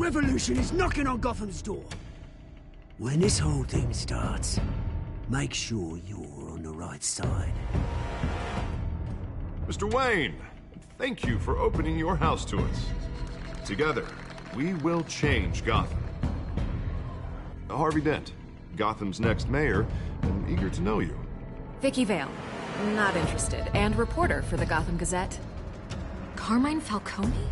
revolution is knocking on Gotham's door. When this whole thing starts, make sure you're on the right side. Mr. Wayne, thank you for opening your house to us. Together, we will change Gotham. Harvey Dent, Gotham's next mayor, and eager to know you. Vicky Vale, not interested, and reporter for the Gotham Gazette. Carmine Falcone?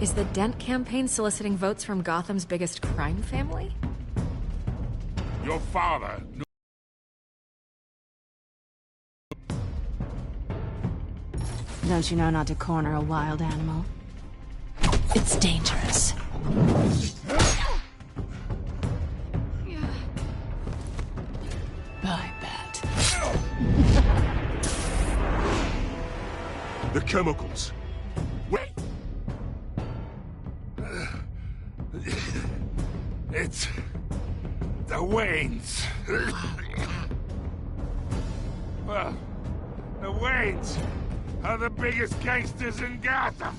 Is the Dent campaign soliciting votes from Gotham's biggest crime family? Your father knew. Don't you know not to corner a wild animal? It's dangerous. I bet. The chemicals. Wait! It's... the Waynes. Well, the Waynes are the biggest gangsters in Gotham.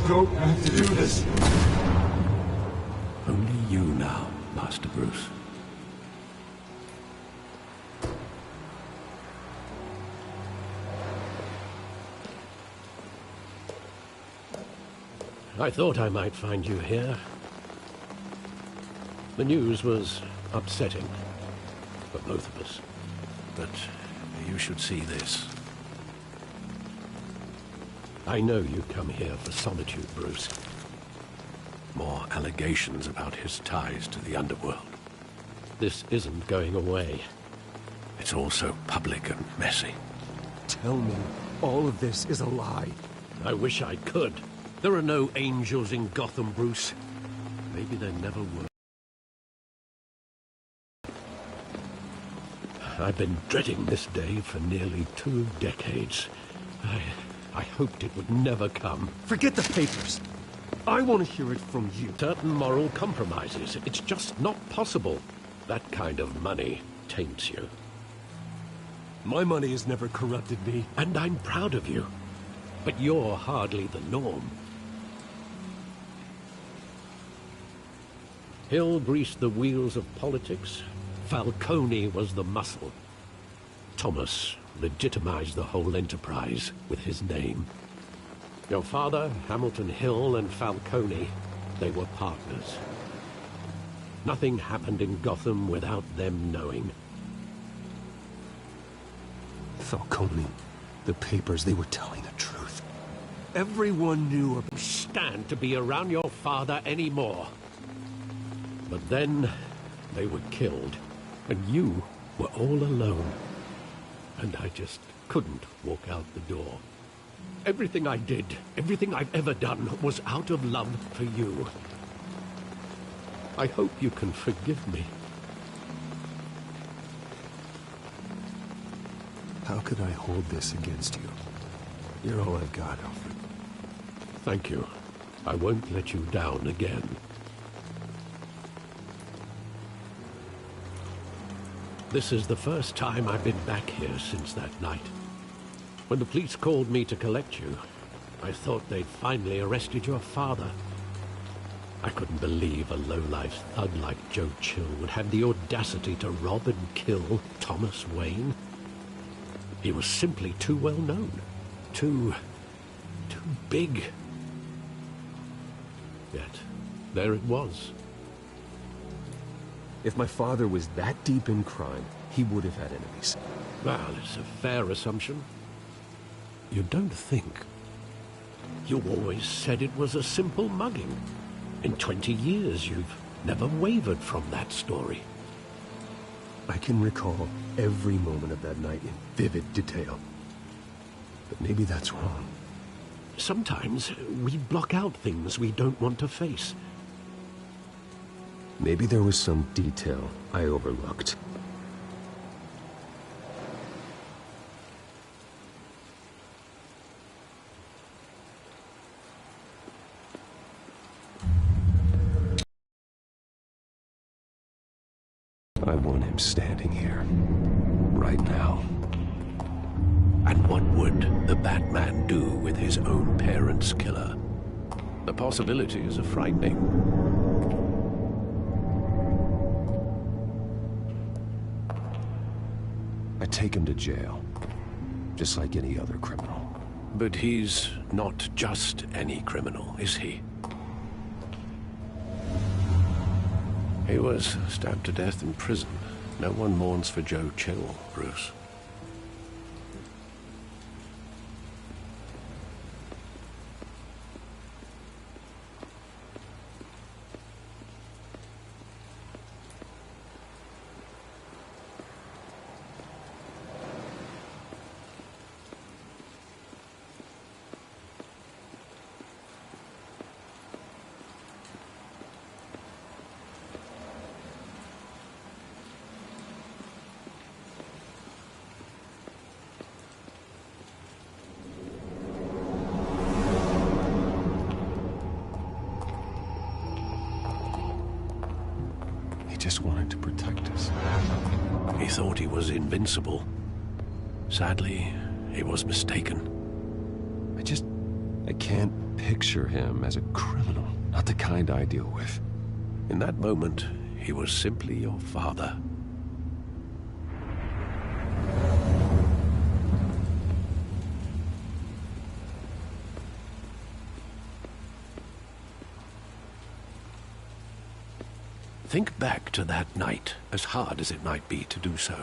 Don't have to do this. Only you now, Master Bruce. I thought I might find you here. The news was upsetting for both of us. But you should see this. I know you come here for solitude, Bruce. More allegations about his ties to the underworld. This isn't going away. It's all so public and messy. Tell me, all of this is a lie. I wish I could. There are no angels in Gotham, Bruce. Maybe there never were. I've been dreading this day for nearly 2 decades. I hoped it would never come. Forget the papers. I want to hear it from you. Certain moral compromises. It's just not possible. That kind of money taints you. My money has never corrupted me. And I'm proud of you. But you're hardly the norm. Hill greased the wheels of politics. Falcone was the muscle. Thomas legitimized the whole enterprise with his name. Your father, Hamilton Hill, and Falcone, they were partners. Nothing happened in Gotham without them knowing. Falcone, the papers, they were telling the truth. Everyone knew about... Stand to be around your father anymore. But then they were killed, and you were all alone. And I just couldn't walk out the door. Everything I did, everything I've ever done, was out of love for you. I hope you can forgive me. How could I hold this against you? You're all I've got, Alfred. Thank you. I won't let you down again. This is the first time I've been back here since that night. When the police called me to collect you, I thought they'd finally arrested your father. I couldn't believe a low-life thug like Joe Chill would have the audacity to rob and kill Thomas Wayne. He was simply too well known. Too big. Yet, there it was. If my father was that deep in crime, he would have had enemies. Well, it's a fair assumption. You don't think? You always said it was a simple mugging. In 20 years, you've never wavered from that story. I can recall every moment of that night in vivid detail. But maybe that's wrong. Sometimes we block out things we don't want to face. Maybe there was some detail I overlooked. I want him standing here, right now. And what would the Batman do with his own parents' killer? The possibilities are frightening. I take him to jail, just like any other criminal. But he's not just any criminal, is he? He was stabbed to death in prison. No one mourns for Joe Chill, Bruce. Just wanted to protect us. He thought he was invincible. Sadly, he was mistaken. I can't picture him as a criminal. Not the kind I deal with. In that moment, he was simply your father. Think back to that night, as hard as it might be to do so.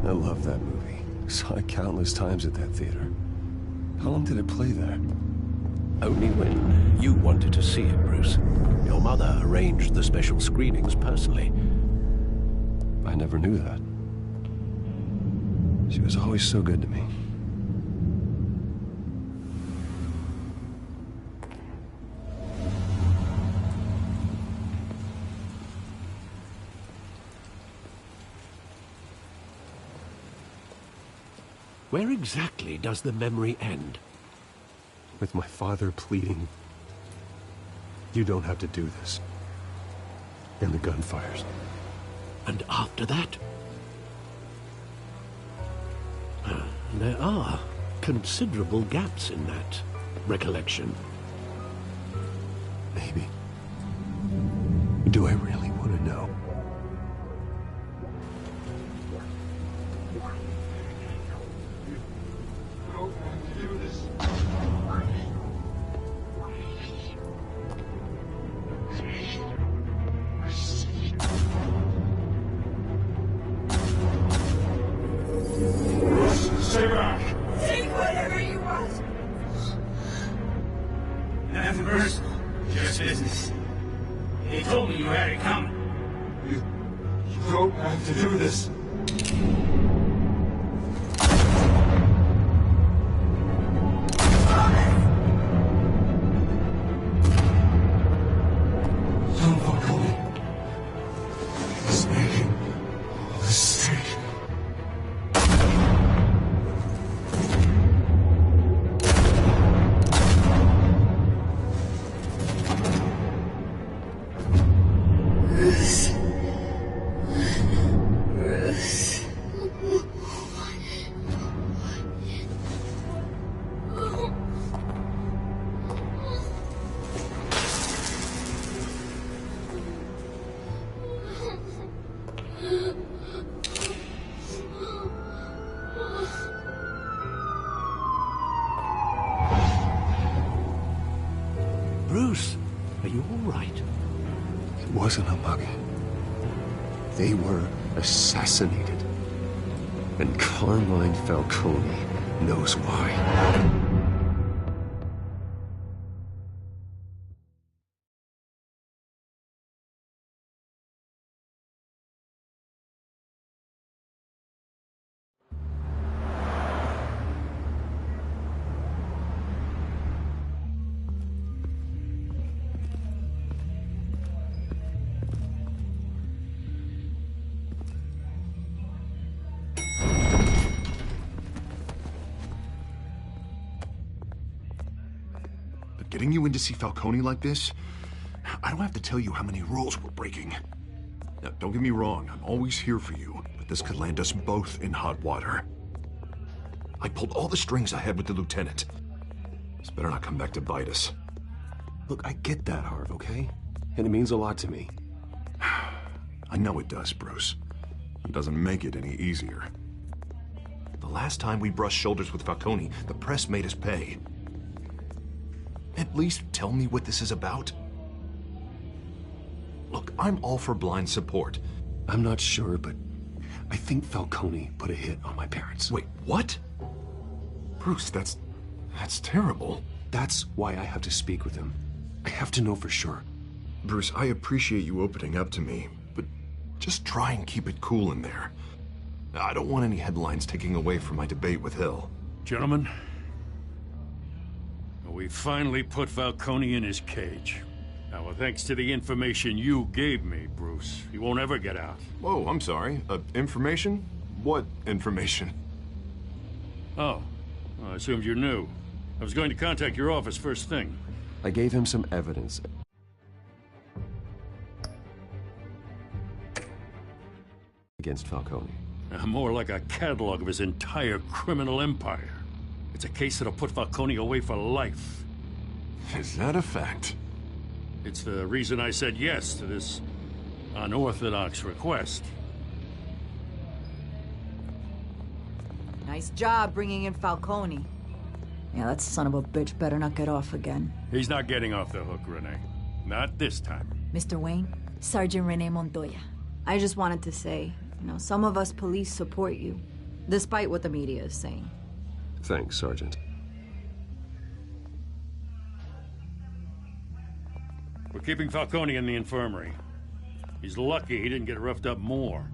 I love that movie. Saw it countless times at that theater. How long did it play there? Only when you wanted to see it, Bruce. Your mother arranged the special screenings personally. I never knew that. She was always so good to me. Where exactly does the memory end? With my father pleading, "You don't have to do this." And the gun fires. And after that? There are considerable gaps in that recollection. Maybe. Do I really want to know? Stay back! Take whatever you want. Nothing personal, just business. They told me you had it coming. You don't have to do this. Don't fuck me. He's making a mistake. right. It wasn't a mug. They were assassinated. And Carmine Falcone knows why. Getting you in to see Falcone like this? I don't have to tell you how many rules we're breaking. Now, don't get me wrong, I'm always here for you, but this could land us both in hot water. I pulled all the strings I had with the lieutenant. This better not come back to bite us. Look, I get that, Harv, okay? And it means a lot to me. I know it does, Bruce. It doesn't make it any easier. The last time we brushed shoulders with Falcone, the press made us pay. At least tell me what this is about. Look, I'm all for blind support. I'm not sure, but I think Falcone put a hit on my parents. Wait, what? Bruce, that's terrible. That's why I have to speak with him. I have to know for sure. Bruce, I appreciate you opening up to me, but just try and keep it cool in there. I don't want any headlines taking away from my debate with Hill. Gentlemen, we finally put Falcone in his cage. Now, thanks to the information you gave me, Bruce, he won't ever get out. Whoa, I'm sorry. Information? What information? Oh, well, I assumed you knew. I was going to contact your office first thing. I gave him some evidence. Against Falcone. More like a catalog of his entire criminal empire. It's a case that'll put Falcone away for life. Is that a fact? It's the reason I said yes to this unorthodox request. Nice job bringing in Falcone. Yeah, that son of a bitch better not get off again. He's not getting off the hook, Renee. Not this time. Mr. Wayne, Sergeant Renee Montoya. I just wanted to say, some of us police support you, despite what the media is saying. Thanks, Sergeant. We're keeping Falcone in the infirmary. He's lucky he didn't get roughed up more.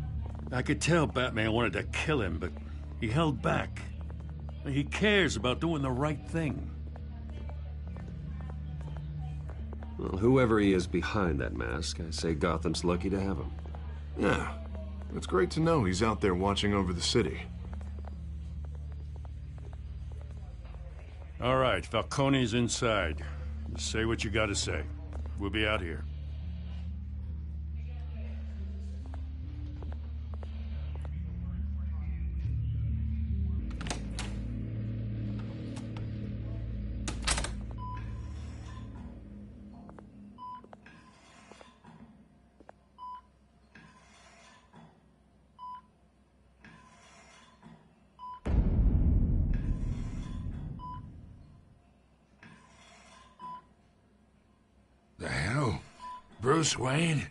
I could tell Batman wanted to kill him, but he held back. He cares about doing the right thing. Well, whoever he is behind that mask, I say Gotham's lucky to have him. Yeah, it's great to know he's out there watching over the city. All right, Falcone's inside. Just say what you gotta say. We'll be out here. The hell? Bruce Wayne?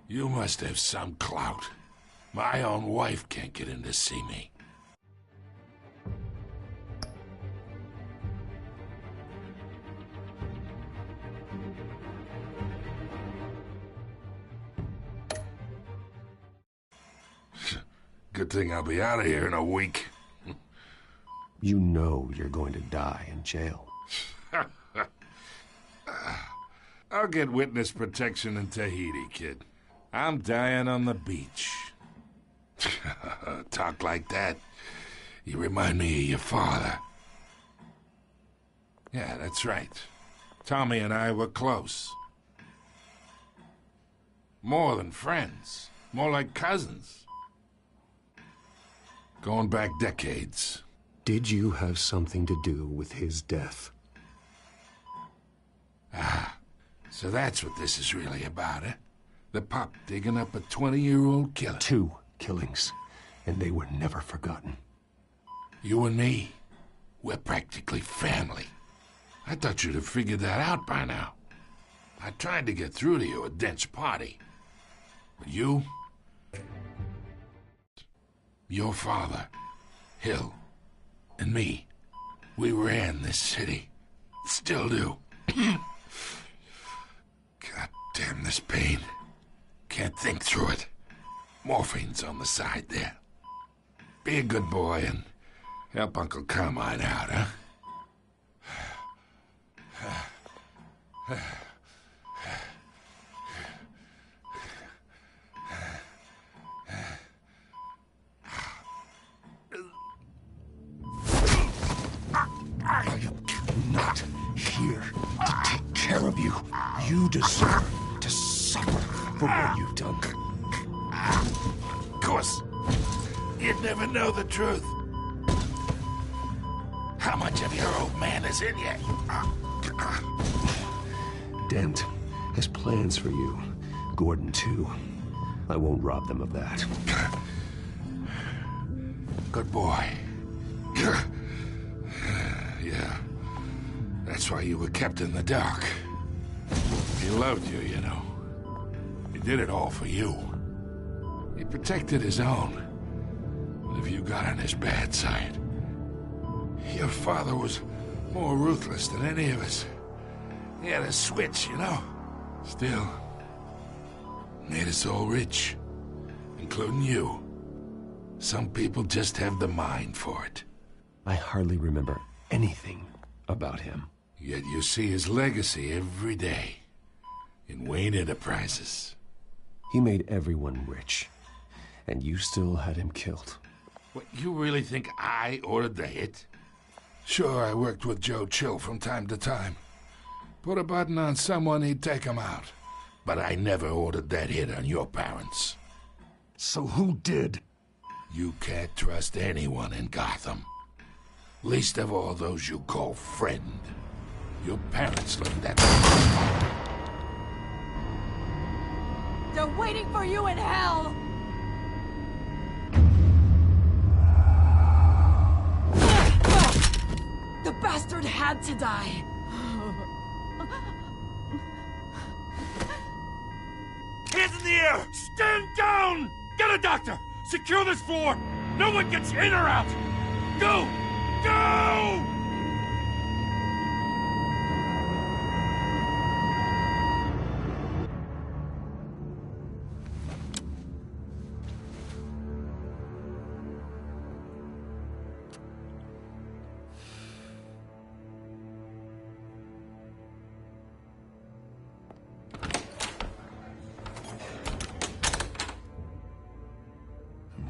You must have some clout. My own wife can't get in to see me. Good thing I'll be out of here in a week. You know you're going to die in jail. I'll get witness protection in Tahiti, kid. I'm dying on the beach. Talk like that. You remind me of your father. Yeah, that's right. Tommy and I were close. More than friends. More like cousins. Going back decades. Did you have something to do with his death? Ah, so that's what this is really about, eh? The pup digging up a 20-year-old killer. 2 killings, and they were never forgotten. You and me, We're practically family. I thought you'd have figured that out by now. I tried to get through to you at Dent's party. But you... your father, Hill, and me, we ran this city. Still do. God damn this pain. Can't think through it. Morphine's on the side there. Be a good boy and help Uncle Carmine out, huh? I am not here to take care of you. You deserve to suffer for what you've done. Of course, you'd never know the truth. How much of your old man is in you? Dent has plans for you. Gordon, too. I won't rob them of that. Good boy. Yeah. That's why you were kept in the dark. He loved you, you know. He did it all for you. He protected his own. But if you got on his bad side, your father was more ruthless than any of us. He had a switch, you know. Still, made us all rich, including you. Some people just have the mind for it. I hardly remember anything about him. Yet you see his legacy every day in Wayne Enterprises. He made everyone rich, and you still had him killed. What, you really think I ordered the hit? Sure, I worked with Joe Chill from time to time. Put a button on someone, he'd take him out. But I never ordered that hit on your parents. So who did? You can't trust anyone in Gotham. Least of all those you call friend. Your parents learned that. They're waiting for you in hell! The bastard had to die! Hands in the air! Stand down! Get a doctor! Secure this floor! No one gets in or out! Go! Go!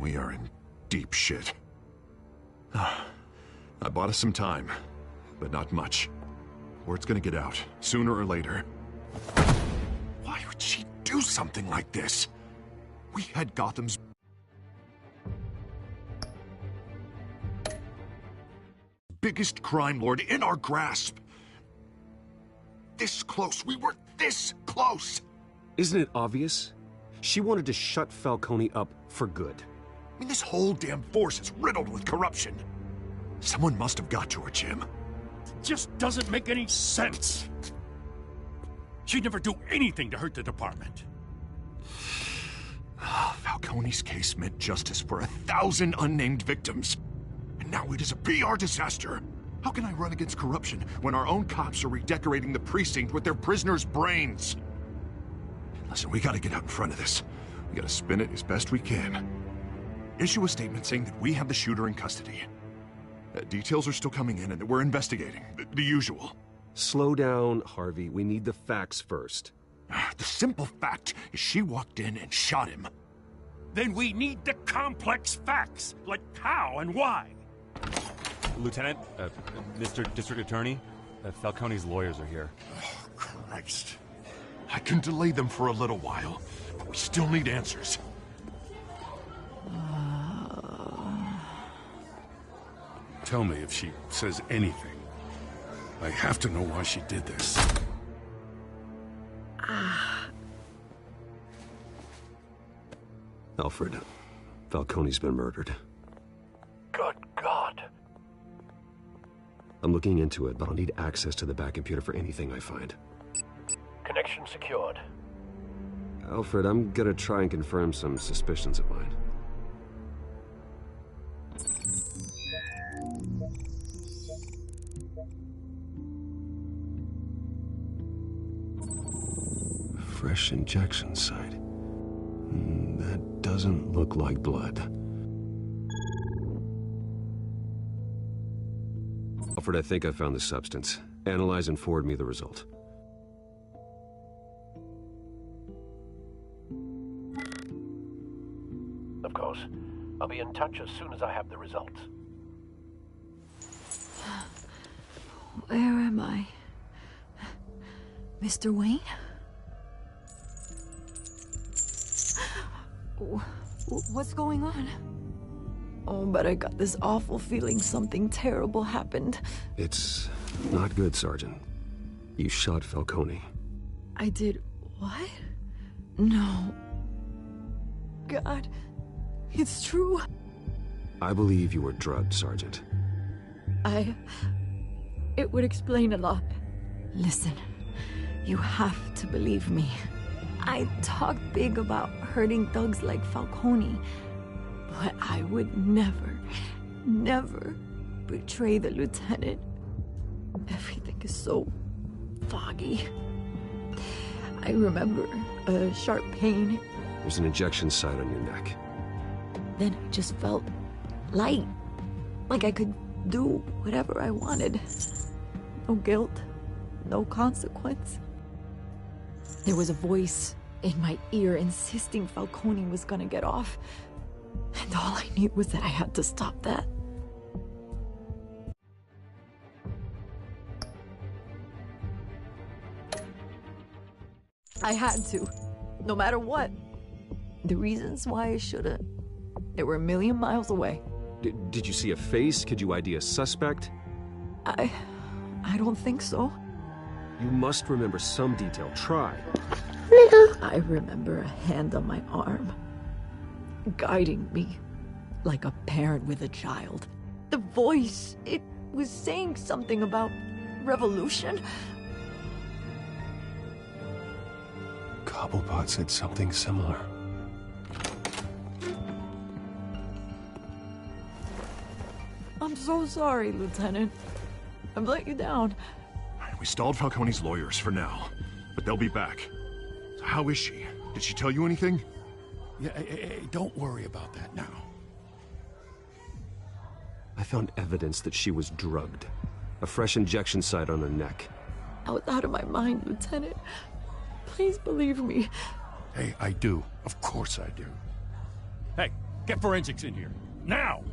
We are in deep shit. I bought us some time, but not much. Word's gonna get out, sooner or later. Why would she do something like this? We had Gotham's biggest crime lord in our grasp. This close, we were this close! Isn't it obvious? She wanted to shut Falcone up for good. I mean, this whole damn force is riddled with corruption. Someone must have got to her, Jim. It just doesn't make any sense. She'd never do anything to hurt the department. Falcone's case meant justice for 1,000 unnamed victims. And now it is a PR disaster. How can I run against corruption when our own cops are redecorating the precinct with their prisoners' brains? Listen, we gotta get out in front of this. We gotta spin it as best we can. Issue a statement saying that we have the shooter in custody. Details are still coming in and that we're investigating. The usual. Slow down, Harvey. We need the facts first. The simple fact is she walked in and shot him. Then we need the complex facts, like how and why. Lieutenant, Mr. District Attorney, Falcone's lawyers are here. Oh, Christ. I can delay them for a little while, but we still need answers. Tell me if she says anything. I have to know why she did this. Alfred, Falcone's been murdered. Good God. I'm looking into it, but I'll need access to the back computer for anything I find. Connection secured. Alfred, I'm gonna try and confirm some suspicions of mine. Fresh injection site. That doesn't look like blood. Alfred, I think I found the substance. Analyze and forward me the result. Of course. I'll be in touch as soon as I have the results. Where am I? Mr. Wayne? What's going on? Oh, but I got this awful feeling something terrible happened. It's not good, Sergeant. You shot Falcone. I did what? No. God, it's true. I believe you were drugged, Sergeant. It would explain a lot. Listen, you have to believe me. I talk big about hurting thugs like Falcone, but I would never, never betray the lieutenant. Everything is so foggy. I remember a sharp pain. There's an injection site on your neck. Then I just felt light, like I could do whatever I wanted. No guilt, no consequence. There was a voice in my ear insisting Falcone was gonna get off. And all I knew was that I had to stop that. I had to, no matter what. The reasons why I shouldn't, they were a million miles away. Did you see a face? Could you ID a suspect? I don't think so. You must remember some detail. Try. I remember a hand on my arm, guiding me like a parent with a child. The voice, it was saying something about revolution. Cobblepot said something similar. I'm so sorry, Lieutenant. I've let you down. We stalled Falcone's lawyers for now, but they'll be back. So how is she? Did she tell you anything? Yeah, hey, don't worry about that now. I found evidence that she was drugged. A fresh injection site on her neck. I was out of my mind, Lieutenant. Please believe me. Hey, I do. Of course I do. Hey, get forensics in here. Now!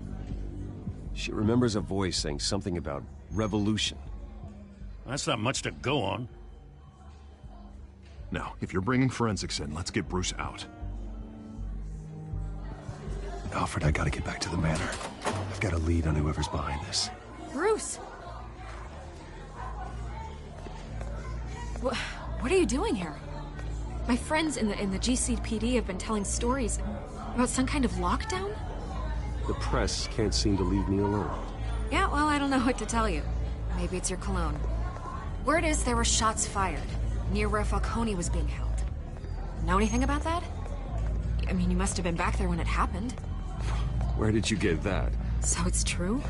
She remembers a voice saying something about revolution. That's not much to go on. Now, if you're bringing forensics in, let's get Bruce out. Alfred, I gotta get back to the manor. I've got a lead on whoever's behind this. Bruce! What are you doing here? My friends in the GCPD have been telling stories about some kind of lockdown? The press can't seem to leave me alone. Yeah, well, I don't know what to tell you. Maybe it's your cologne. Word is there were shots fired near where Falcone was being held. Know anything about that? I mean, you must have been back there when it happened. Where did you get that? So it's true?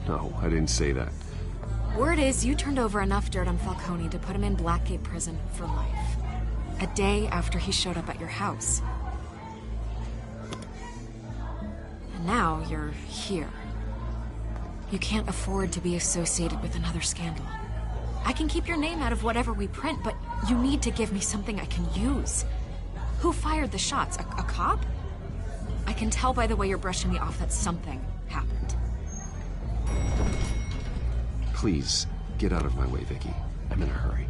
No, I didn't say that. Word is you turned over enough dirt on Falcone to put him in Blackgate Prison for life. A day after he showed up at your house. And now you're here. You can't afford to be associated with another scandal. I can keep your name out of whatever we print, but you need to give me something I can use. Who fired the shots? A cop? I can tell by the way you're brushing me off that something happened. Please, get out of my way, Vicky. I'm in a hurry.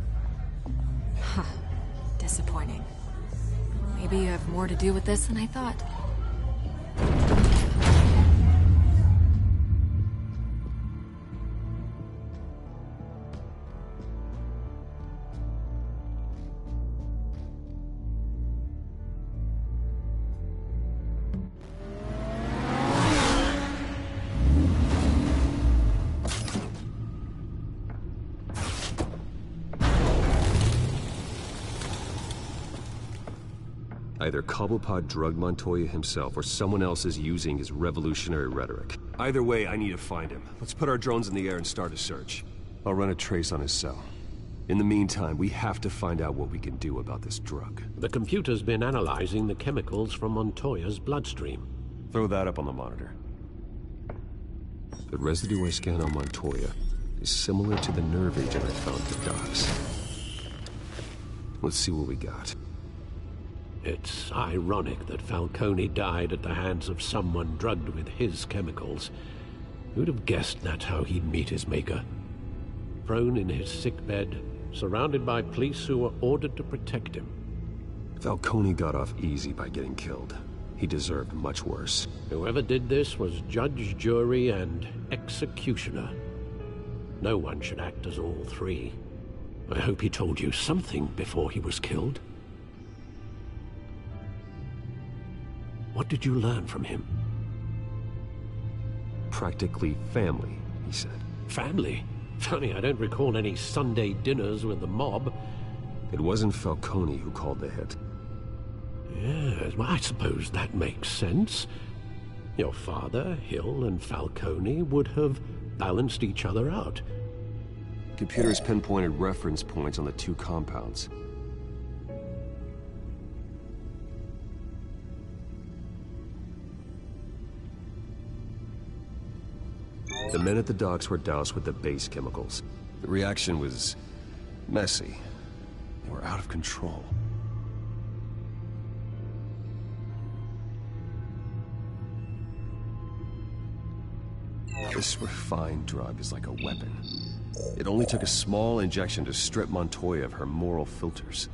Huh. Disappointing. Maybe you have more to do with this than I thought. Either Cobblepot drugged Montoya himself, or someone else is using his revolutionary rhetoric. Either way, I need to find him. Let's put our drones in the air and start a search. I'll run a trace on his cell. In the meantime, we have to find out what we can do about this drug. The computer's been analyzing the chemicals from Montoya's bloodstream. Throw that up on the monitor. The residue I scan on Montoya is similar to the nerve agent I found at the docks. Let's see what we got. It's ironic that Falcone died at the hands of someone drugged with his chemicals. Who'd have guessed that's how he'd meet his maker? Prone in his sickbed, surrounded by police who were ordered to protect him. Falcone got off easy by getting killed. He deserved much worse. Whoever did this was judge, jury, and executioner. No one should act as all three. I hope he told you something before he was killed. What did you learn from him? Practically family, he said. Family? Funny, I don't recall any Sunday dinners with the mob. It wasn't Falcone who called the hit. Yes, well, I suppose that makes sense. Your father, Hill, and Falcone would have balanced each other out. Computers pinpointed reference points on the two compounds. The men at the docks were doused with the base chemicals. The reaction was messy. They were out of control. This refined drug is like a weapon. It only took a small injection to strip Montoya of her moral filters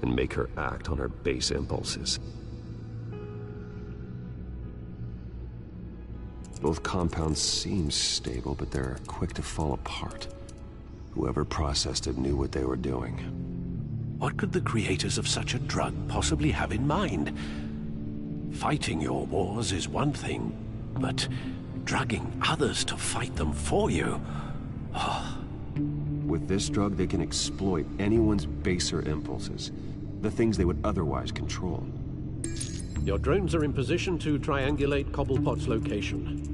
and make her act on her base impulses. Both compounds seem stable, but they're quick to fall apart. Whoever processed it knew what they were doing. What could the creators of such a drug possibly have in mind? Fighting your wars is one thing, but drugging others to fight them for you? Oh. With this drug, they can exploit anyone's baser impulses, the things they would otherwise control. Your drones are in position to triangulate Cobblepot's location.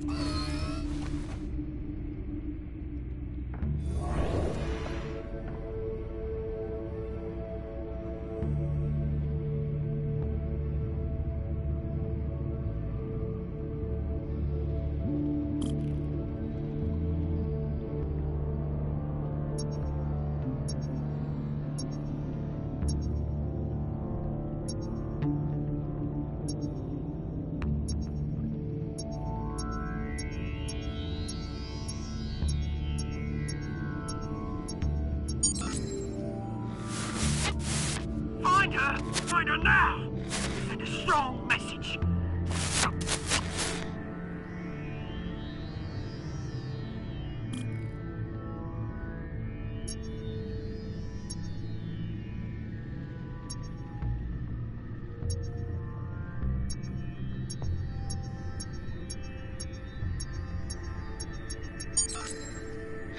Find her now! Send a strong message.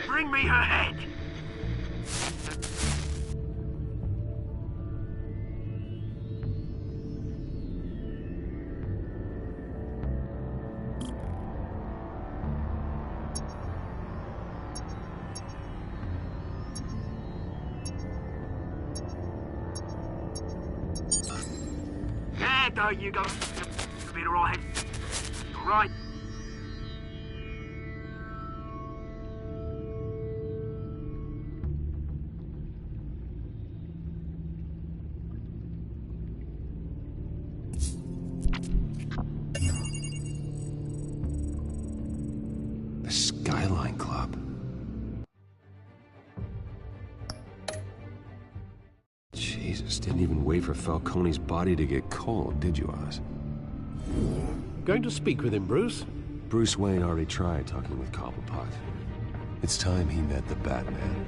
Bring me her head! There you go. Been alright. Right. The Skyline Club. Jesus, didn't even wait for Falcone's body to get cold, did you, Oz? Going to speak with him, Bruce? Bruce Wayne already tried talking with Cobblepot. It's time he met the Batman.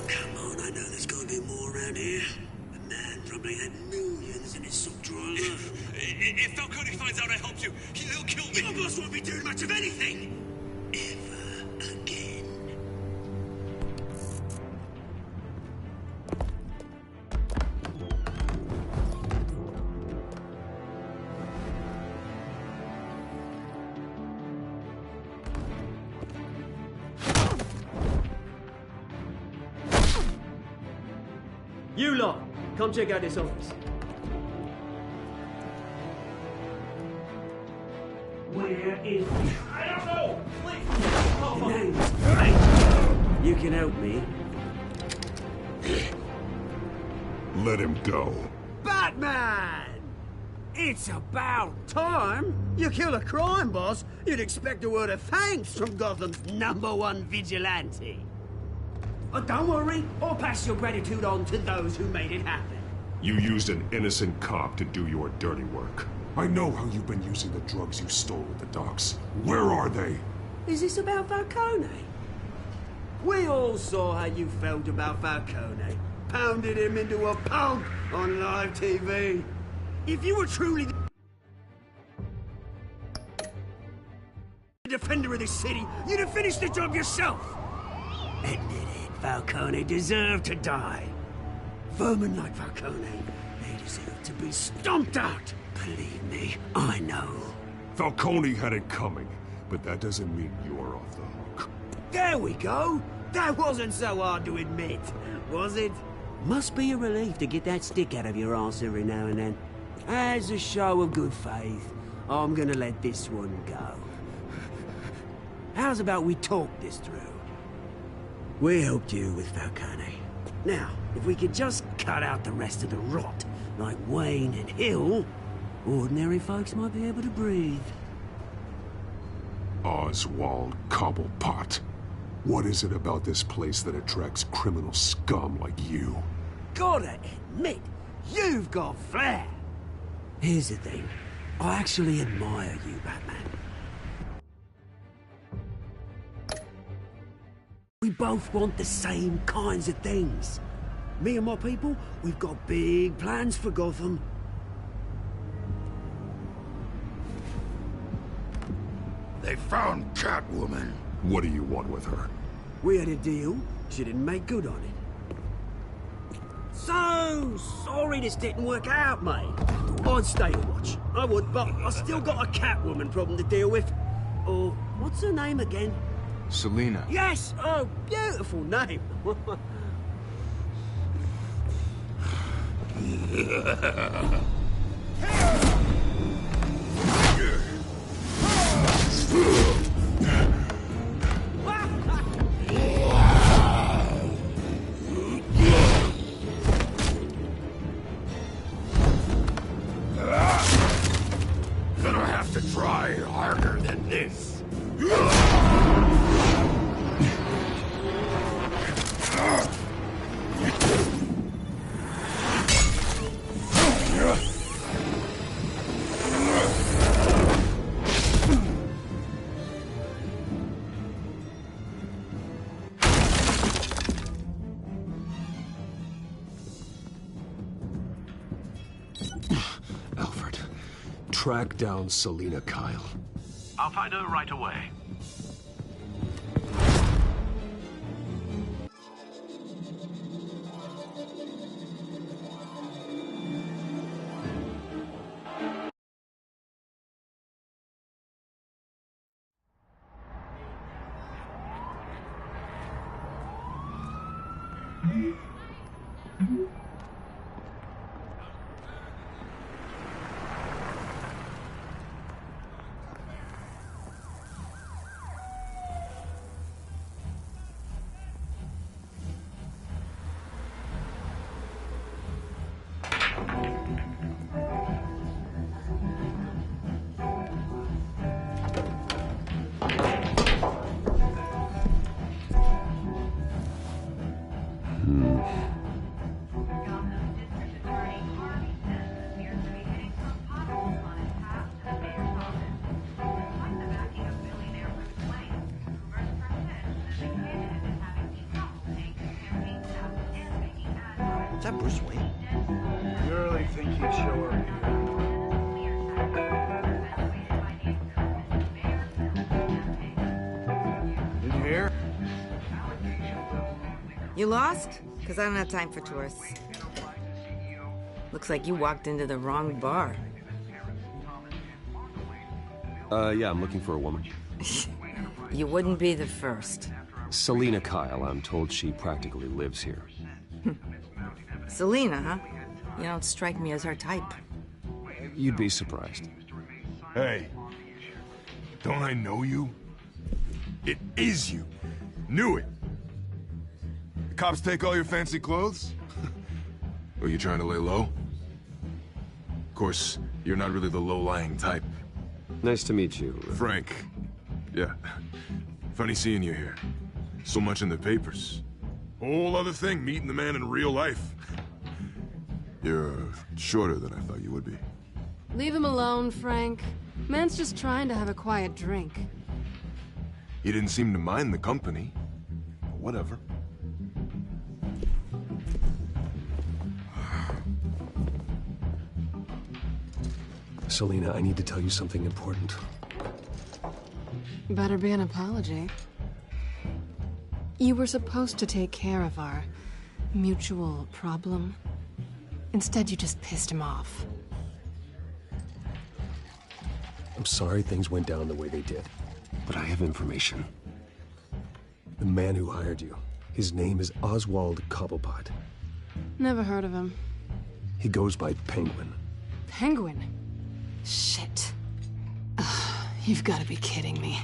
Come on, here. The man probably had millions in his sub drawer. If Falcone finds out I helped you, he'll kill me. Your boss won't be doing much of anything. Ever again. You lot, come check out this office. Where is he? I don't know! Please! Name's You can help me. Let him go. Batman! It's about time! You kill a crime boss, you'd expect a word of thanks from Gotham's #1 vigilante. But don't worry, I'll pass your gratitude on to those who made it happen. You used an innocent cop to do your dirty work. I know how you've been using the drugs you stole at the docks. Where are they? Is this about Falcone? We all saw how you felt about Falcone. Pounded him into a pulp on live TV. If you were truly the defender of this city, you'd have finished the job yourself. Admit it, Falcone deserved to die. Vermin like Falcone, they deserve to be stomped out. Believe me, I know. Falcone had it coming, but that doesn't mean you're off the hook. There we go. That wasn't so hard to admit, was it? Must be a relief to get that stick out of your arse every now and then. As a show of good faith, I'm gonna let this one go. How's about we talk this through? We helped you with Falcone. Now, if we could just cut out the rest of the rot, like Wayne and Hill, ordinary folks might be able to breathe. Oswald Cobblepot. What is it about this place that attracts criminal scum like you? Gotta admit, you've got flair. Here's the thing. I actually admire you, Batman. We both want the same kinds of things. Me and my people, we've got big plans for Gotham. They found Catwoman. What do you want with her? We had a deal. She didn't make good on it. So sorry this didn't work out, mate. I'd stay a watch. I would, but I still got a Catwoman problem to deal with. Or, what's her name again? Selina. Yes! Oh, beautiful name. Gonna have to try harder than this. Alfred, track down Selina Kyle. I'll find her right away. that Bruce Wayne? You really think he'd show up here? In here? You lost? Because I don't have time for tourists. Looks like you walked into the wrong bar. Yeah, I'm looking for a woman. You wouldn't be the first. Selina Kyle, I'm told she practically lives here. Selina, huh? You don't strike me as her type. You'd be surprised. Hey, don't I know you? It is you. Knew it. The cops take all your fancy clothes? Are you trying to lay low? Of course, you're not really the low-lying type. Nice to meet you. Frank. Yeah. Funny seeing you here. So much in the papers. Whole other thing, meeting the man in real life. You're shorter than I thought you would be. Leave him alone, Frank. Man's just trying to have a quiet drink. He didn't seem to mind the company. Whatever. Selina, I need to tell you something important. Better be an apology. You were supposed to take care of our mutual problem. Instead, you just pissed him off. I'm sorry things went down the way they did, but I have information. The man who hired you, his name is Oswald Cobblepot. Never heard of him. He goes by Penguin. Penguin? Shit. Ugh, you've got to be kidding me.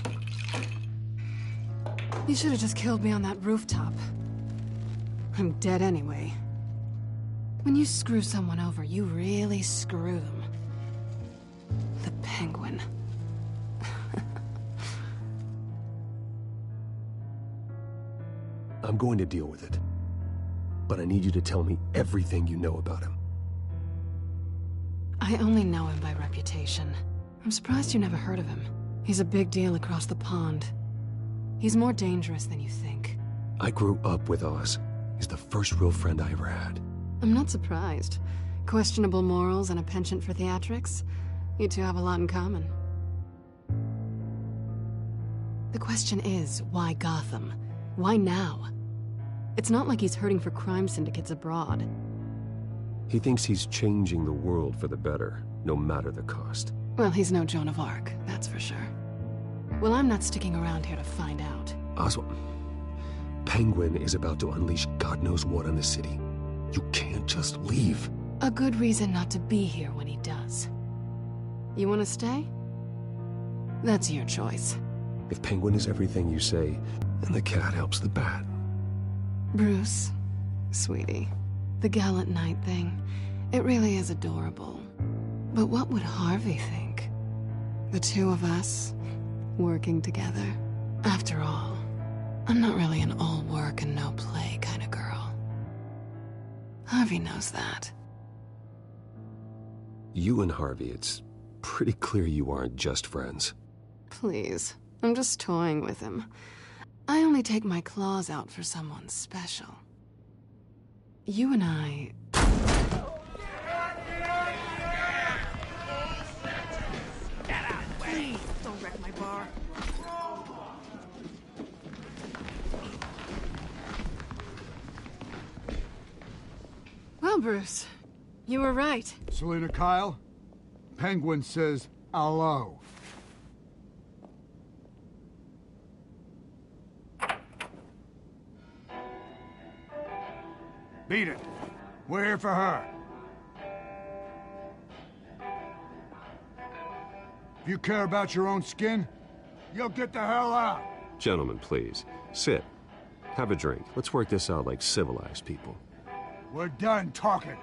You should have just killed me on that rooftop. I'm dead anyway. When you screw someone over, you really screw them. The Penguin. I'm going to deal with it. But I need you to tell me everything you know about him. I only know him by reputation. I'm surprised you never heard of him. He's a big deal across the pond. He's more dangerous than you think. I grew up with Oz. He's the first real friend I ever had. I'm not surprised. Questionable morals and a penchant for theatrics. You two have a lot in common. The question is, why Gotham? Why now? It's not like he's hurting for crime syndicates abroad. He thinks he's changing the world for the better, no matter the cost. Well, he's no Joan of Arc, that's for sure. Well, I'm not sticking around here to find out. Oswald, Penguin is about to unleash God knows what on the city. You can't just leave. A good reason not to be here when he does. You want to stay? That's your choice. If Penguin is everything you say, then the cat helps the bat. Bruce, sweetie, the gallant knight thing, it really is adorable. But what would Harvey think? The two of us, working together. After all, I'm not really an all work and no play kind of girl. Harvey knows that. You and Harvey, it's pretty clear you aren't just friends. Please, I'm just toying with him. I only take my claws out for someone special. You and I... Please, don't wreck my bar. Well, Bruce, you were right. Selina Kyle, Penguin says hello. Beat it. We're here for her. If you care about your own skin, you'll get the hell out. Gentlemen, please. Sit. Have a drink. Let's work this out like civilized people. We're done talking.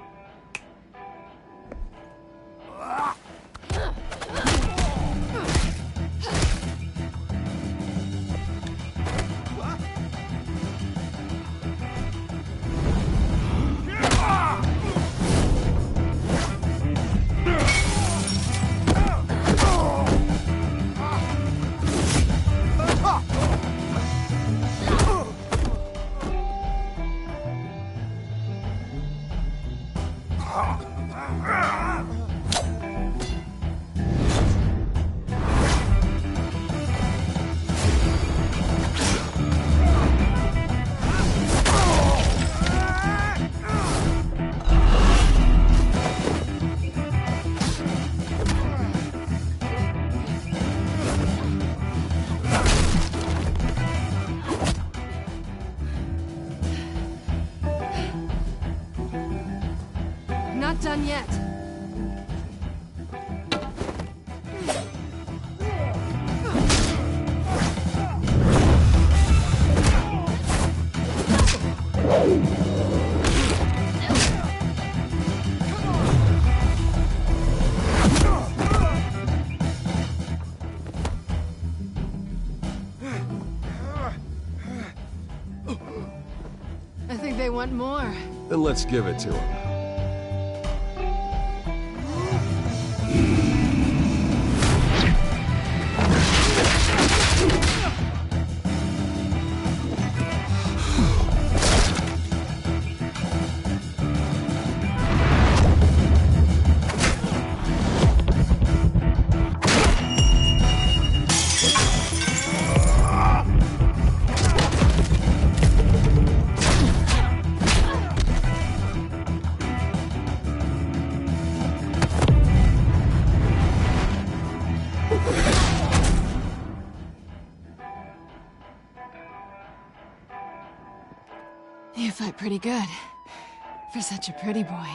Not done yet. I think they want more. Then let's give it to him. You fight pretty good. For such a pretty boy.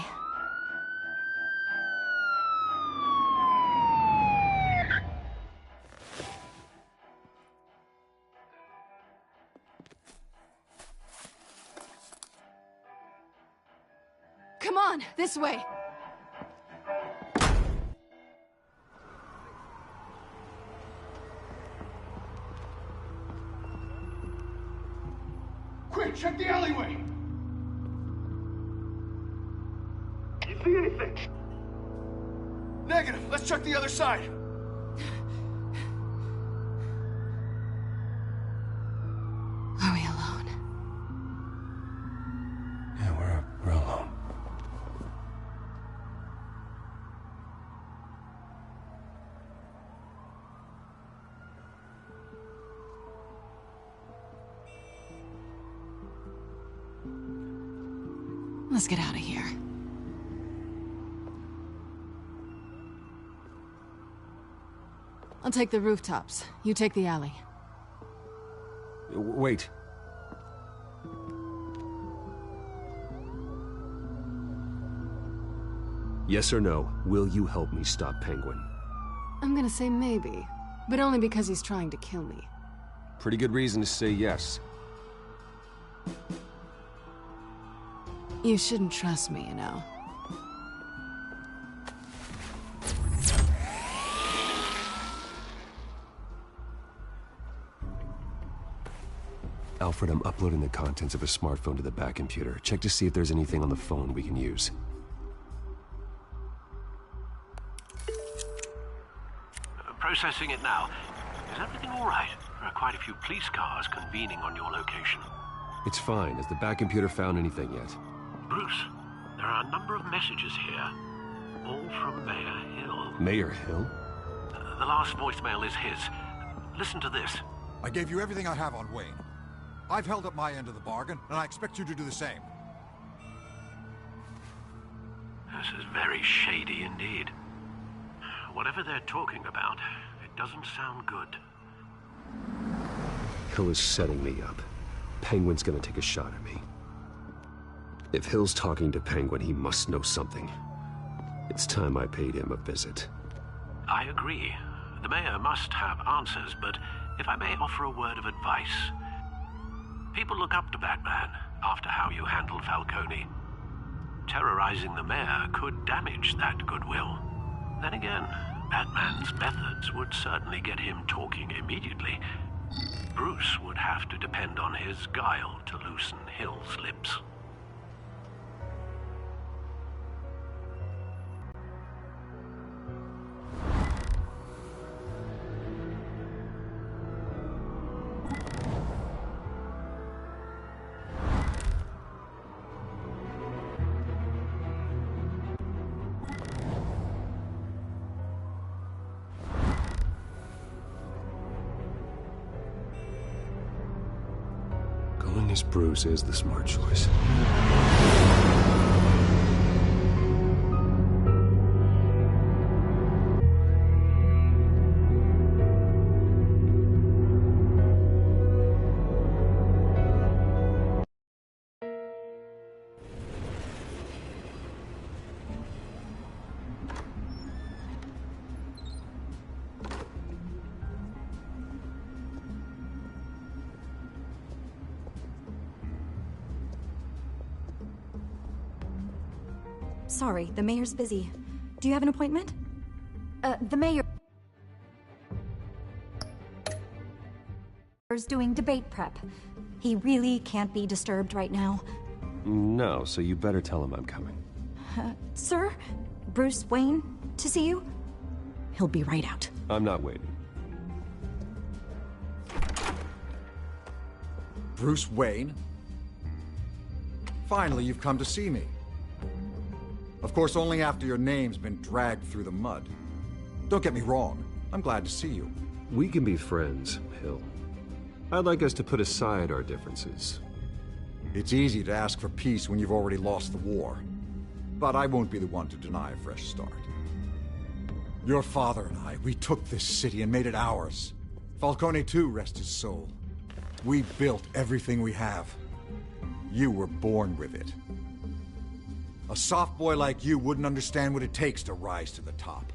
Come on, this way. Quick, check the alleyway! You see anything? Negative. Let's check the other side. Are we alone? Yeah, we're alone. Let's get out of here. I'll take the rooftops. You take the alley. Wait. Yes or no, will you help me stop Penguin? I'm gonna say maybe, but only because he's trying to kill me. Pretty good reason to say yes. You shouldn't trust me, you know. Alfred, I'm uploading the contents of a smartphone to the back computer. Check to see if there's anything on the phone we can use. Processing it now. Is everything all right? There are quite a few police cars convening on your location. It's fine. Has the back computer found anything yet? Bruce, there are a number of messages here, all from Mayor Hill. Mayor Hill? The last voicemail is his. Listen to this. I gave you everything I have on Wayne. I've held up my end of the bargain, and I expect you to do the same. This is very shady indeed. Whatever they're talking about, it doesn't sound good. Hill is setting me up. Penguin's gonna take a shot at me. If Hill's talking to Penguin, he must know something. It's time I paid him a visit. I agree. The mayor must have answers, but if I may offer a word of advice. People look up to Batman after how you handled Falcone. Terrorizing the mayor could damage that goodwill. Then again, Batman's methods would certainly get him talking immediately. Bruce would have to depend on his guile to loosen Hill's lips. Guess Bruce is the smart choice. Sorry, the mayor's busy. Do you have an appointment? The mayor is doing debate prep. He really can't be disturbed right now. No, so you better tell him I'm coming. Sir? Bruce Wayne to see you? He'll be right out. I'm not waiting. Bruce Wayne? Finally, you've come to see me. Of course, only after your name's been dragged through the mud. Don't get me wrong, I'm glad to see you. We can be friends, Hill. I'd like us to put aside our differences. It's easy to ask for peace when you've already lost the war. But I won't be the one to deny a fresh start. Your father and I, we took this city and made it ours. Falcone too, rest his soul. We built everything we have. You were born with it. A soft boy like you wouldn't understand what it takes to rise to the top.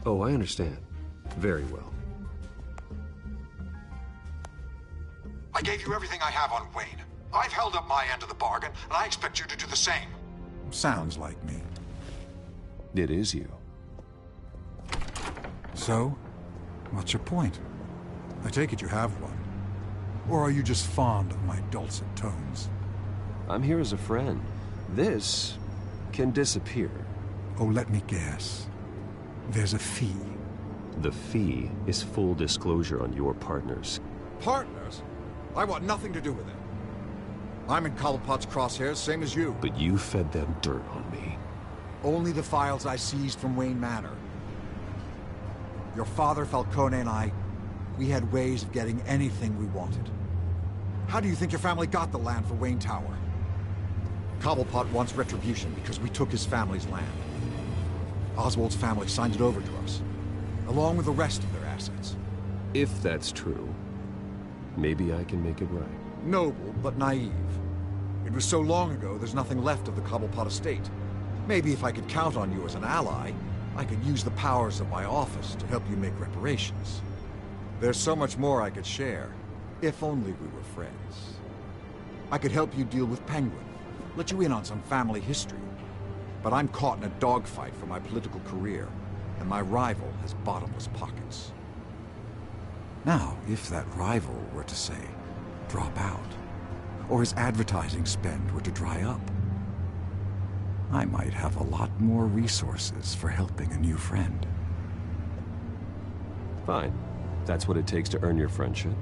Oh, I understand. Very well. I gave you everything I have on Wayne. I've held up my end of the bargain, and I expect you to do the same. Sounds like me. It is you. So, what's your point? I take it you have one. Or are you just fond of my dulcet tones? I'm here as a friend. This can disappear. Oh, let me guess. There's a fee. The fee is full disclosure on your partners. Partners? I want nothing to do with it. I'm in Cobblepot's crosshairs, same as you. But you fed them dirt on me. Only the files I seized from Wayne Manor. Your father, Falcone, and I, we had ways of getting anything we wanted. How do you think your family got the land for Wayne Tower? Cobblepot wants retribution because we took his family's land. Oswald's family signed it over to us, along with the rest of their assets. If that's true, maybe I can make it right. Noble, but naive. It was so long ago, there's nothing left of the Cobblepot estate. Maybe if I could count on you as an ally, I could use the powers of my office to help you make reparations. There's so much more I could share, if only we were friends. I could help you deal with Penguin, let you in on some family history. But I'm caught in a dogfight for my political career, and my rival has bottomless pockets. Now, if that rival were to say, drop out, or his advertising spend were to dry up, I might have a lot more resources for helping a new friend. Fine. That's what it takes to earn your friendship.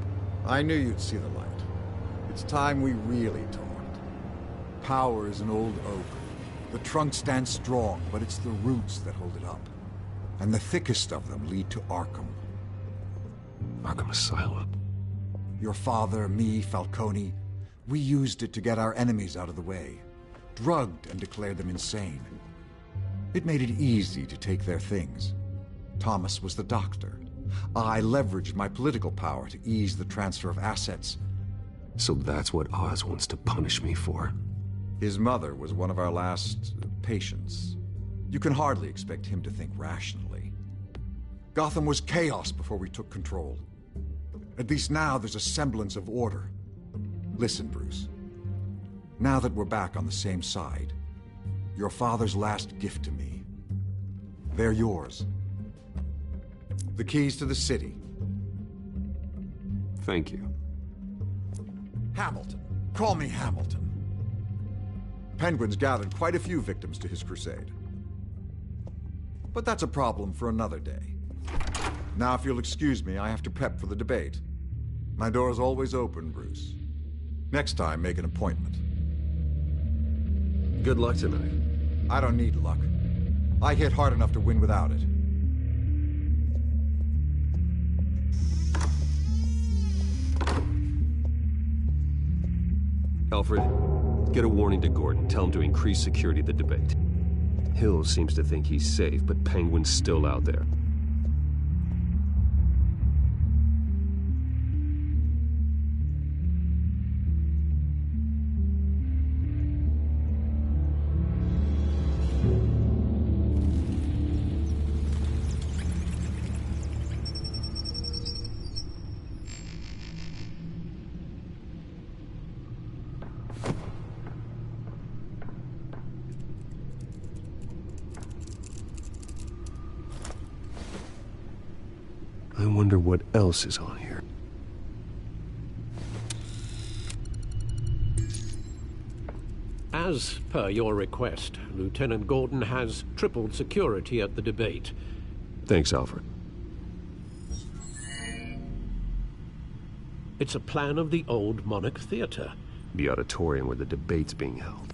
I knew you'd see the light. It's time we really talked. Power is an old oak. The trunk stands strong, but it's the roots that hold it up. And the thickest of them lead to Arkham. Arkham Asylum? Your father, me, Falcone, we used it to get our enemies out of the way. Drugged and declared them insane. It made it easy to take their things. Thomas was the doctor. I leveraged my political power to ease the transfer of assets. So that's what Oz wants to punish me for? His mother was one of our last patients. You can hardly expect him to think rationally. Gotham was chaos before we took control. At least now there's a semblance of order. Listen, Bruce. Now that we're back on the same side, your father's last gift to me, they're yours. The keys to the city. Thank you. Hamilton. Call me Hamilton. Penguin's gathered quite a few victims to his crusade. But that's a problem for another day. Now, if you'll excuse me, I have to prep for the debate. My door is always open, Bruce. Next time, make an appointment. Good luck tonight. I don't need luck. I hit hard enough to win without it. Alfred, get a warning to Gordon. Tell him to increase security at the debate. Hill seems to think he's safe, but Penguin's still out there. I wonder what else is on here. As per your request, Lieutenant Gordon has tripled security at the debate. Thanks, Alfred. It's a plan of the old Monarch Theater. The auditorium where the debate's being held.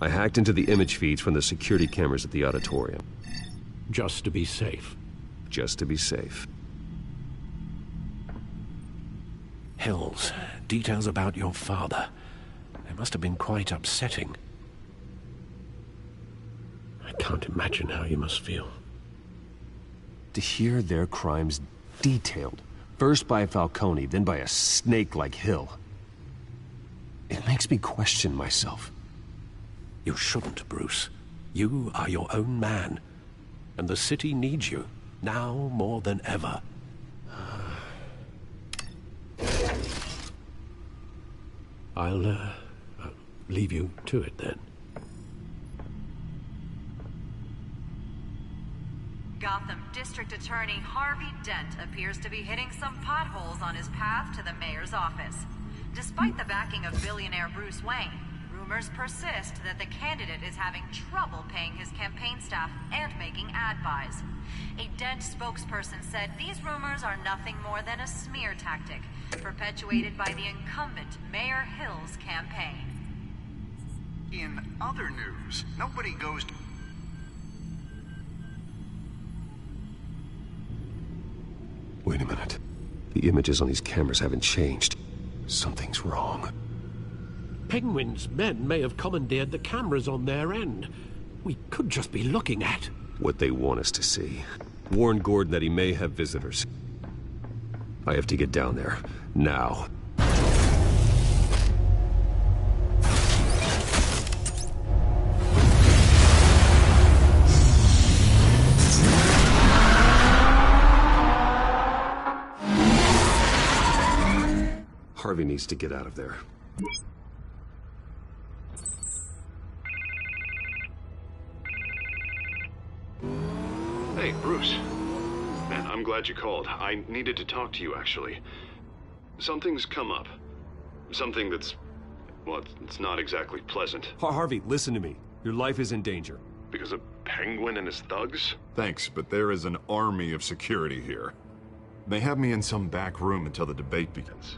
I hacked into the image feeds from the security cameras at the auditorium. Just to be safe. Just to be safe. Hills, details about your father. They must have been quite upsetting. I can't imagine how you must feel. To hear their crimes detailed, first by Falcone, then by a snake like Hill. It makes me question myself. You shouldn't, Bruce. You are your own man. And the city needs you, now more than ever. I'll leave you to it then. Gotham District Attorney Harvey Dent appears to be hitting some potholes on his path to the mayor's office. Despite the backing of billionaire Bruce Wayne, rumors persist that the candidate is having trouble paying his campaign staff and making ad buys. A Dent spokesperson said these rumors are nothing more than a smear tactic, perpetuated by the incumbent Mayor Hill's campaign. In other news, nobody goes to... Wait a minute. The images on these cameras haven't changed. Something's wrong. Penguin's men may have commandeered the cameras on their end. We could just be looking at what they want us to see. Warn Gordon that he may have visitors. I have to get down there. Now. Harvey needs to get out of there. Hey, Bruce. Man, I'm glad you called. I needed to talk to you, actually. Something's come up. Something that's... well, it's not exactly pleasant. Harvey, listen to me. Your life is in danger. Because of Penguin and his thugs? Thanks, but there is an army of security here. They have me in some back room until the debate begins.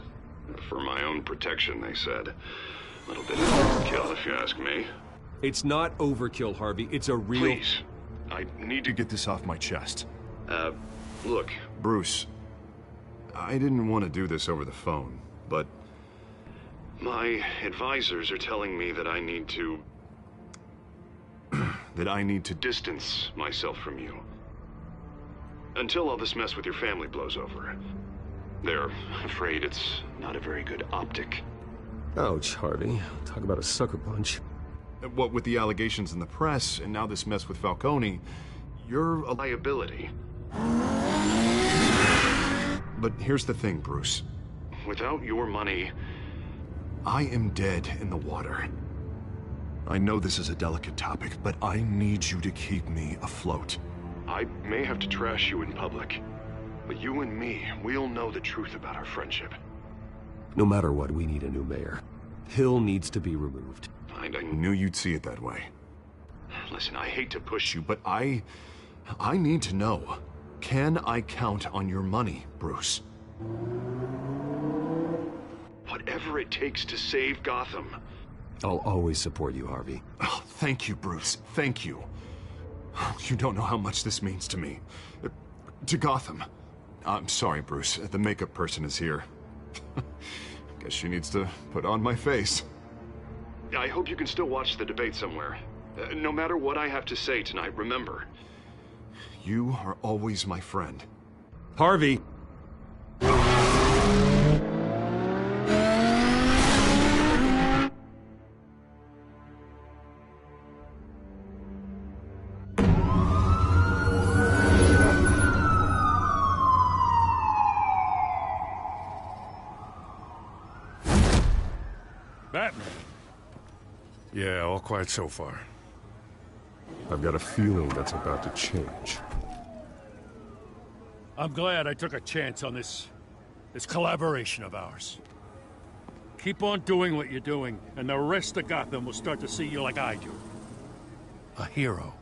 For my own protection, they said. A little bit of overkill, if you ask me. It's not overkill, Harvey. It's a real... Please. I need to get this off my chest. Look, Bruce, I didn't want to do this over the phone, but my advisors are telling me that I need to... that I need to distance myself from you. Until all this mess with your family blows over. They're afraid it's not a very good optic. Ouch, Harvey. Talk about a sucker punch. What with the allegations in the press, and now this mess with Falcone, you're a liability. But here's the thing, Bruce. Without your money, I am dead in the water. I know this is a delicate topic, but I need you to keep me afloat. I may have to trash you in public, but you and me, we'll know the truth about our friendship. No matter what, we need a new mayor. Hill needs to be removed. I knew you'd see it that way. Listen, I hate to push you, but I need to know. Can I count on your money, Bruce? Whatever it takes to save Gotham. I'll always support you, Harvey. Oh, thank you, Bruce. Thank you. You don't know how much this means to me. To Gotham. I'm sorry, Bruce. The makeup person is here. Guess she needs to put on my face. I hope you can still watch the debate somewhere. No matter what I have to say tonight, remember, you are always my friend. Harvey! Batman. Yeah, all quiet so far. I've got a feeling that's about to change. I'm glad I took a chance on this collaboration of ours. Keep on doing what you're doing, and the rest of Gotham will start to see you like I do. A hero.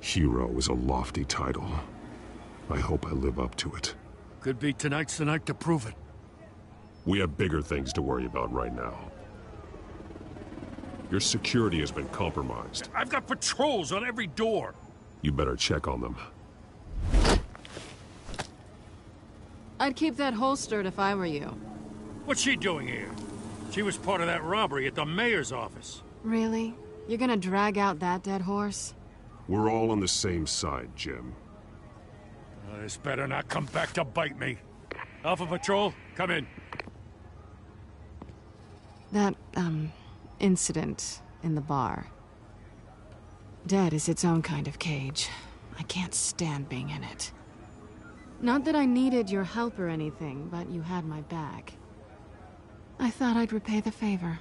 Hero is a lofty title. I hope I live up to it. Could be tonight's the night to prove it. We have bigger things to worry about right now. Your security has been compromised. I've got patrols on every door. You better check on them. I'd keep that holstered if I were you. What's she doing here? She was part of that robbery at the mayor's office. Really? You're gonna drag out that dead horse? We're all on the same side, Jim. This better not come back to bite me. Alpha Patrol, come in. That, incident in the bar. Dead is its own kind of cage. I can't stand being in it. Not that I needed your help or anything, but you had my back. I thought I'd repay the favor.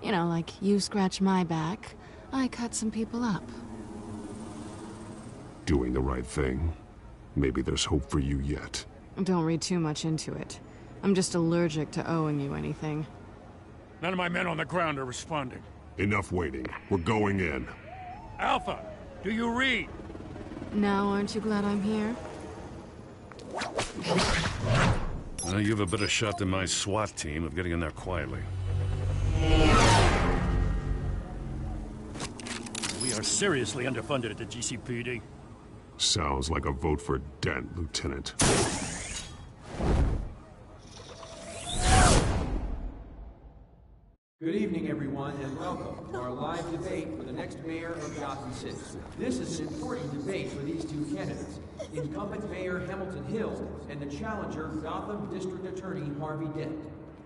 You know, like you scratch my back, I cut some people up. Doing the right thing. Maybe there's hope for you yet. Don't read too much into it. I'm just allergic to owing you anything. None of my men on the ground are responding. Enough waiting. We're going in. Alpha, do you read? Now, aren't you glad I'm here? Well, you have a better shot than my SWAT team of getting in there quietly. We are seriously underfunded at the GCPD. Sounds like a vote for Dent, Lieutenant. Good evening, everyone, and welcome to our live debate for the next mayor of Gotham City. This is an important debate for these two candidates, incumbent Mayor Hamilton Hill and the challenger, Gotham District Attorney Harvey Dent.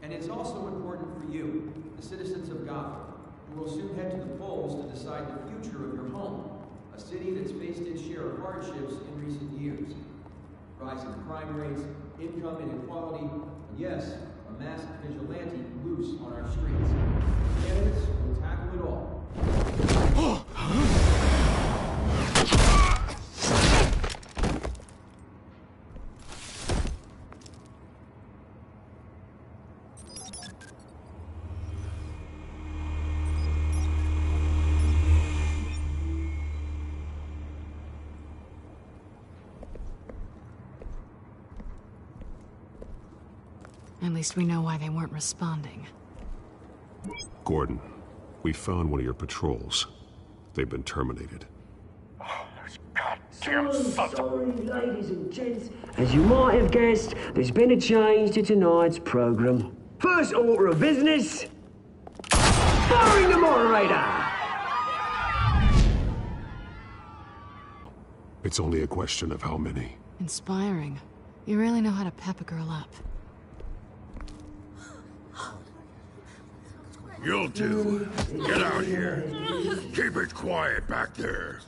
And it's also important for you, the citizens of Gotham, who will soon head to the polls to decide the future of your home, a city that's faced its share of hardships in recent years. Rising crime rates, income inequality, and yes, a masked vigilante loose on our streets. Candidates will tackle it all. At least we know why they weren't responding. Gordon, we found one of your patrols. They've been terminated. So sorry, ladies and gents. As you might have guessed, there's been a change to tonight's program. First order of business, firing the moderator! It's only a question of how many. Inspiring. You really know how to pep a girl up. You'll do. Get out here. Keep it quiet back there.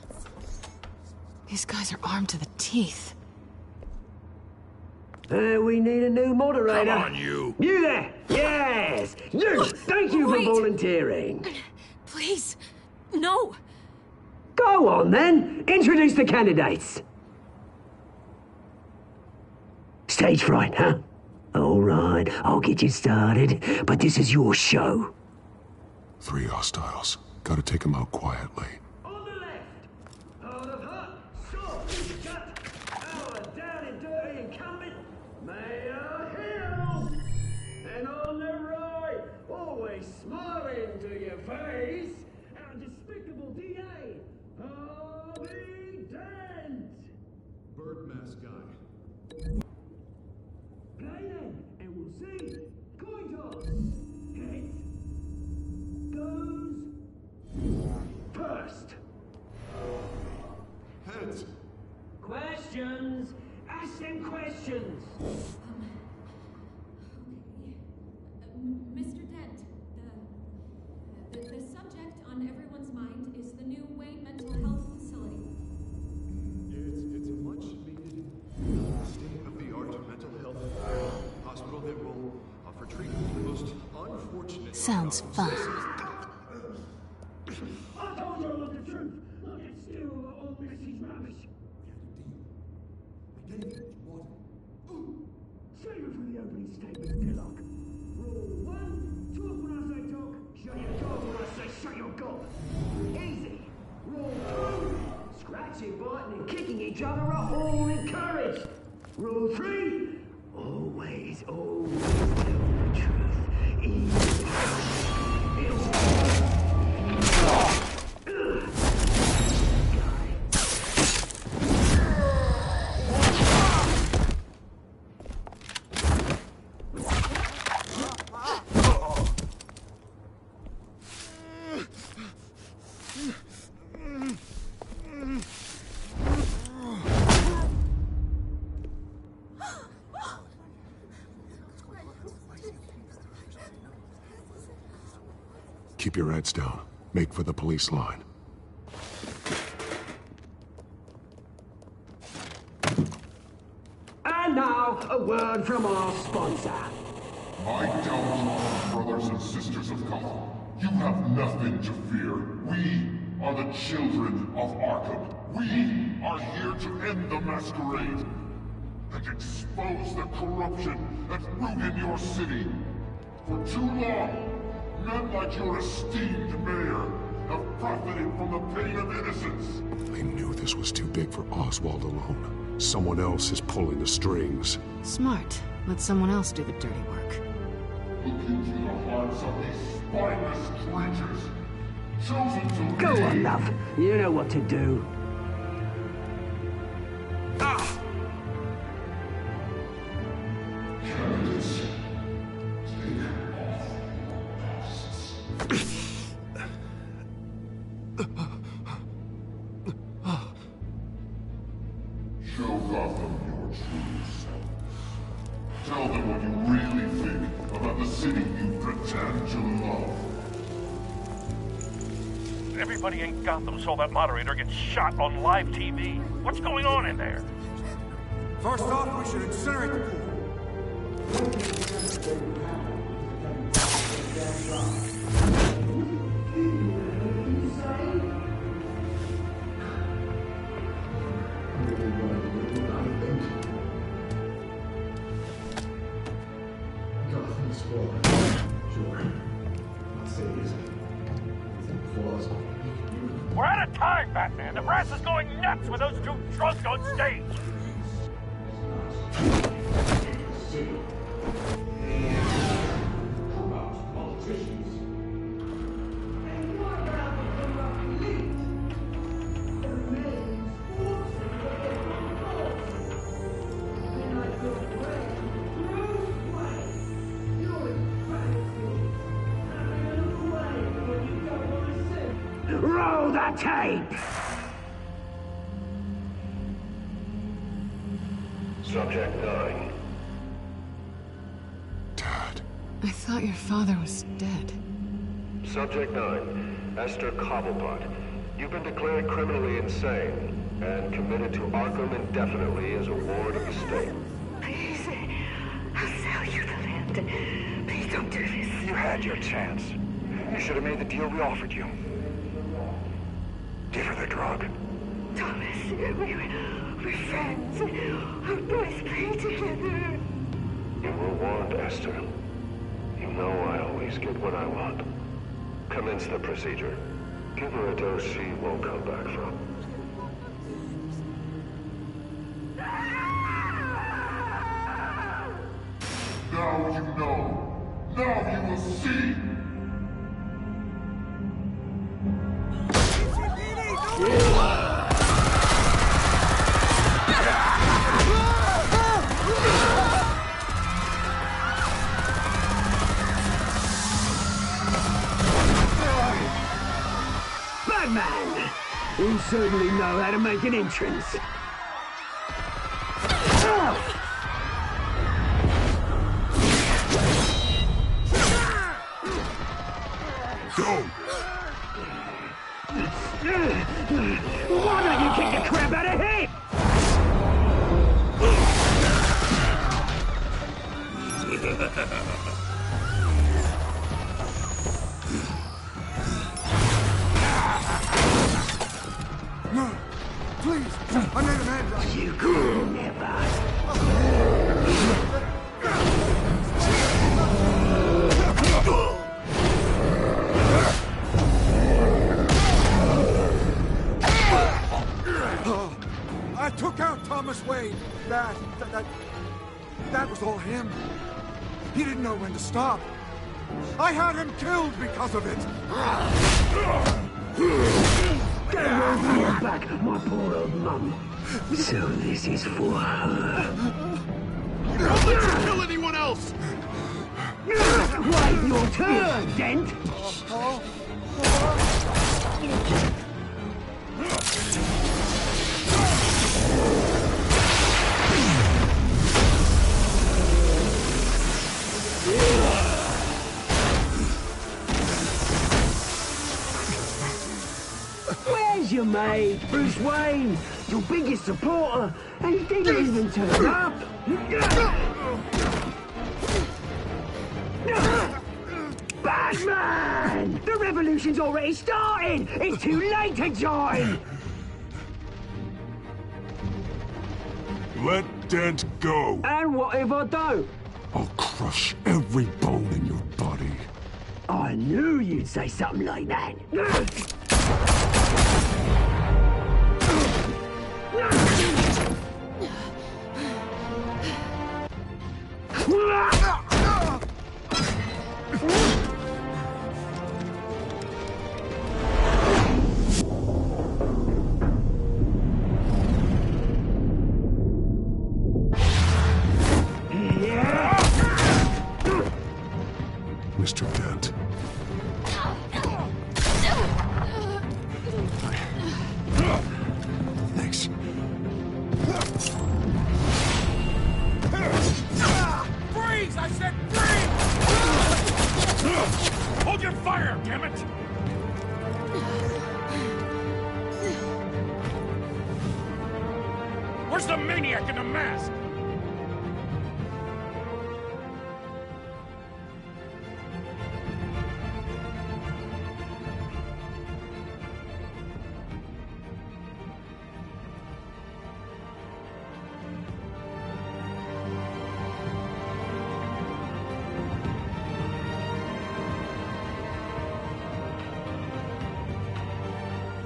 These guys are armed to the teeth. We need a new moderator. Come on, you. You there! Yes! You! Thank you for volunteering. Please, no. Go on, then. Introduce the candidates. Stage fright, huh? All right, I'll get you started, but this is your show. 3 hostiles. Gotta take them out quietly. On the left, out of hut, sword, gut, our down and dirty incumbent, Mayor Hill. And on the right, always smiling to your face, our despicable DA, Harvey Dent. Bird mask guy. Sounds fun. I told you all the truth. Not that still all Mrs. Rubbish. Save it for the opening statement, Pillock. Rule 1, talk when I say talk, shut your gob when I say shut your gob. Easy. Rule 2, scratching, biting and kicking each other are all encouraged. Rule 3, always tell the truth. Easy. Keep your heads down. Make for the police line. And now, a word from our sponsor. My downtrodden brothers and sisters of Gotham, you have nothing to fear. We are the children of Arkham. We are here to end the masquerade and expose the corruption that ruined your city. For too long, men like your esteemed mayor have profited from the pain of innocence. I knew this was too big for Oswald alone. Someone else is pulling the strings. Smart. Let someone else do the dirty work. Look into the hearts of these spineless creatures, chosen to Go lead. on, love. You know what to do. Candidates, take off masks. Show Gotham your true self. Tell them what you really think about the city you pretend to love. Everybody in Gotham saw that moderator get shot on live TV. What's going on in there? First off, we should incinerate the pool. We're out of time, Batman. The brass is going nuts with those two drunks on stage. Roll the tape! Subject 9. I thought your father was dead. Subject 9, Esther Cobblepot. You've been declared criminally insane and committed to Arkham indefinitely as a ward of the state. Please, I'll sell you the land. Please don't do this. You had your chance. You should have made the deal we offered you. Give her the drug. Thomas, we're friends. Our boys play together. You were warned, Esther. You know I always get what I want. Commence the procedure. Give her a dose she won't come back from. Now you know. Now you will see. Batman! You certainly know how to make an entrance. Why don't you kick the crap out of him? Please! I made a man right. You could never. I took out Thomas Wayne. That was all him. He didn't know when to stop. I had him killed because of it. Get away from your back, my poor old mum. So this is for her. Don't let you kill anyone else! Wait your turn, Dent! Where's your mate, Bruce Wayne? Your biggest supporter, and he didn't even turn up! Batman! The revolution's already started! It's too late to join! Let Dent go. And what if I don't? I'll crush every bone in your body. I knew you'd say something like that. Mr. Dent. Thanks. Freeze! I said freeze! Hold your fire, damn it! Where's the maniac in the mask?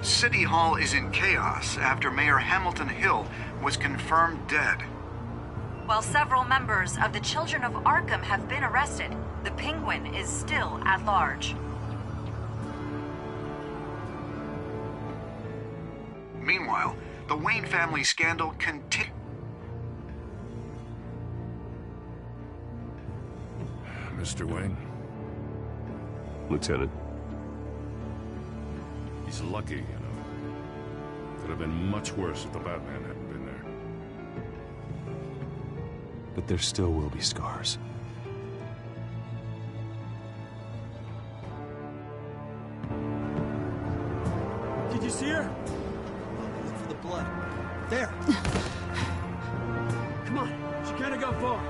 City Hall is in chaos after Mayor Hamilton Hill was confirmed dead. While several members of the Children of Arkham have been arrested, the Penguin is still at large. Meanwhile, the Wayne family scandal continues. Mr. Wayne? Lieutenant. He's lucky, you know. Could have been much worse if the Batman hadn't been there. But there still will be scars. Did you see her? Look for the blood. There. Come on. She can't go far.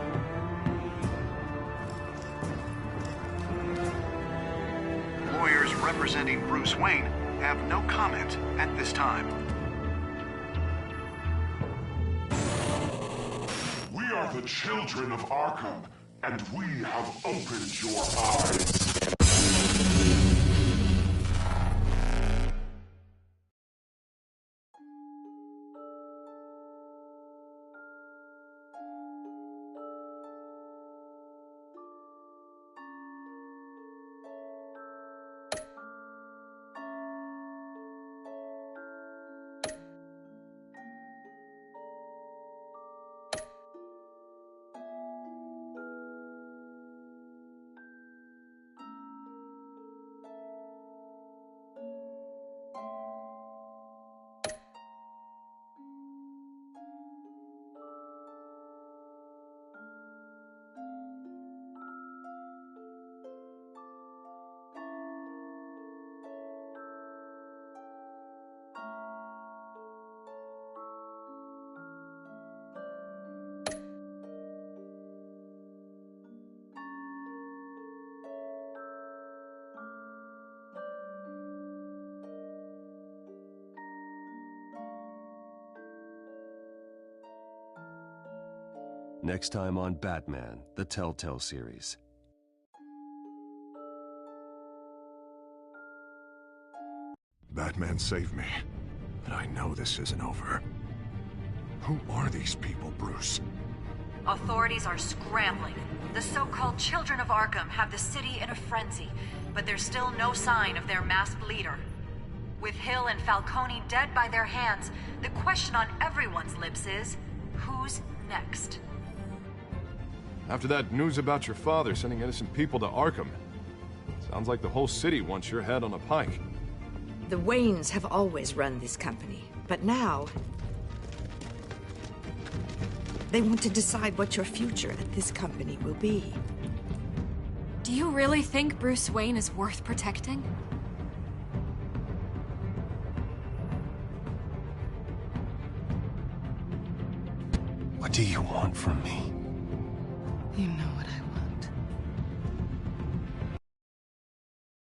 Lawyers representing Bruce Wayne have no comment at this time. We are the children of Arkham, and we have opened your eyes. Next time on Batman, the Telltale series. Batman saved me, but I know this isn't over. Who are these people, Bruce? Authorities are scrambling. The so-called Children of Arkham have the city in a frenzy, but there's still no sign of their masked leader. With Hill and Falcone dead by their hands, the question on everyone's lips is, who's next? After that news about your father sending innocent people to Arkham, sounds like the whole city wants your head on a pike. The Waynes have always run this company, but now they want to decide what your future at this company will be. Do you really think Bruce Wayne is worth protecting? What do you want from me? You know what I want.